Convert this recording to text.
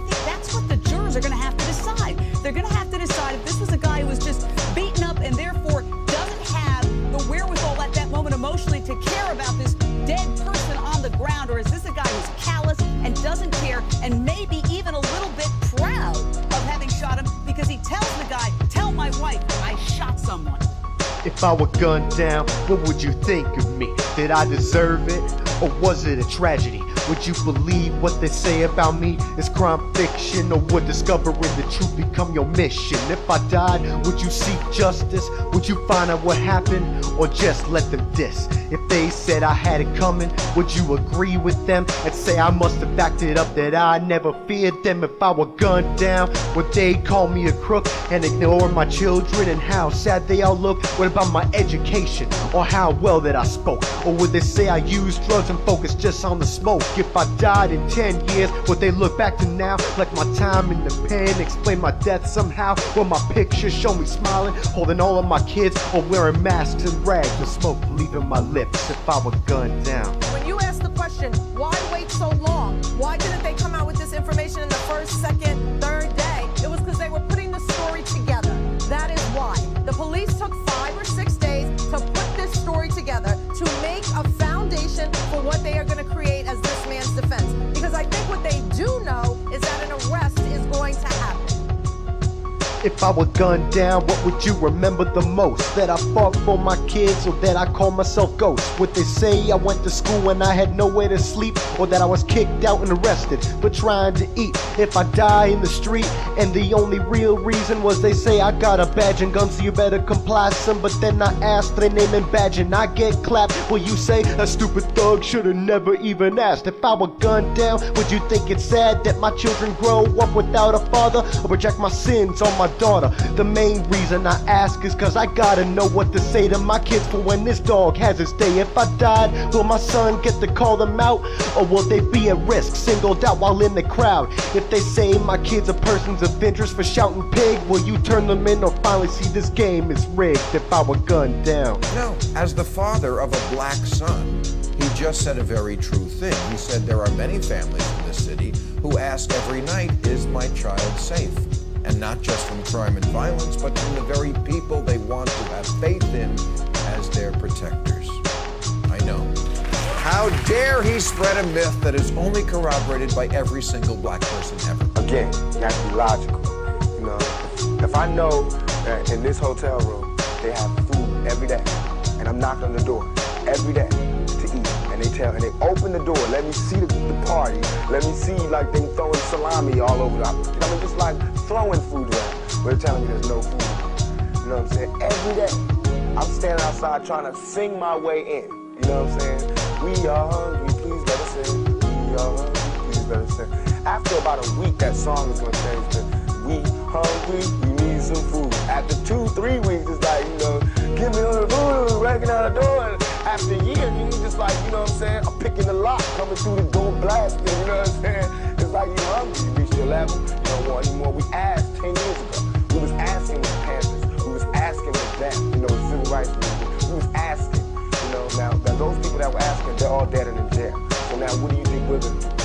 think that's what the jurors are going to have to decide. They're going to have to decide if this was a guy who was just beaten up and therefore doesn't have the wherewithal at that moment emotionally to care about this dead person on the ground, or is this a guy who's callous and doesn't care and maybe even a little bit proud of having shot him because he tells the guy, tell my wife I shot someone. If I were gunned down, what would you think of me? Did I deserve it, or was it a tragedy? Would you believe what they say about me is crime fiction, or would discovering the truth become your mission? If I died, would you seek justice? Would you find out what happened, or just let them diss? If they said I had it coming, would you agree with them and say I must have backed it up, that I never feared them? If I were gunned down, would they call me a crook and ignore my children and how sad they all look? What about my education, or how well that I spoke? Or would they say I used drugs and focused just on the smoke? If I died in 10 years, would they look back to now like my time in the pen, explain my death somehow? Will my pictures show me smiling, holding all of my kids, or wearing masks and rags with smoke leaving my lips if I were gunned down? When you ask the question, why wait so long? Why didn't they come out with this information in the first, second, third day? It was because they were putting the story together. That is why. The police took 5 or 6 days to put this story together, to make a foundation for what they are going to create as this man's defense. Because I think what they do know is that an arrest is going to happen. If I were gunned down, what would you remember the most? That I fought for my kids, or that I called myself Ghost? Would they say I went to school and I had nowhere to sleep, or that I was kicked out and arrested for trying to eat? If I die in the street and the only real reason was they say I got a badge and gun, so you better comply, son. But then I ask their name and badge and I get clapped. Will you say a stupid thug should've never even asked? If I were gunned down, would you think it's sad that my children grow up without a father, or project my sins on my daughter? The main reason I ask is cause I gotta know what to say to my kids for when this dog has its day. If I died, will my son get to call them out, or will they be at risk, singled out while in the crowd? If they say my kids are persons of interest for shouting pig, will you turn them in, or finally see this game is rigged if I were gunned down? No, as the father of a black son, he just said a very true thing. He said there are many families in this city who ask every night, is my child safe? And not just from crime and violence, but from the very people they want to have faith in as their protectors. I know. How dare he spread a myth that is only corroborated by every single black person ever? Again, you have to be logical. You know, if I know that in this hotel room they have food every day, and I'm knocking on the door every day to eat, and they open the door, let me see the party, let me see like them throwing salami all over. I mean, just like throwing food around, but they're telling me there's no food. You know what I'm saying? Every day, I'm standing outside trying to sing my way in. You know what I'm saying? We are hungry, please let us in. We are hungry, please let us in. After about a week, that song is gonna change to we hungry, we need some food. After 2-3 weeks, it's like, you know, give me all the food, breaking out the door. And after a year, you just like, you know what I'm saying? I'm picking the lock, coming through the door blasting, you know what I'm saying? It's like you hungry, you reach your level, you don't want any more. We asked 10 years ago. We was asking with Panthers, we was asking with them, you know, the civil rights movement. We was asking, you know, now those people that were asking, they're all dead and in jail. So now what do you think we're gonna do?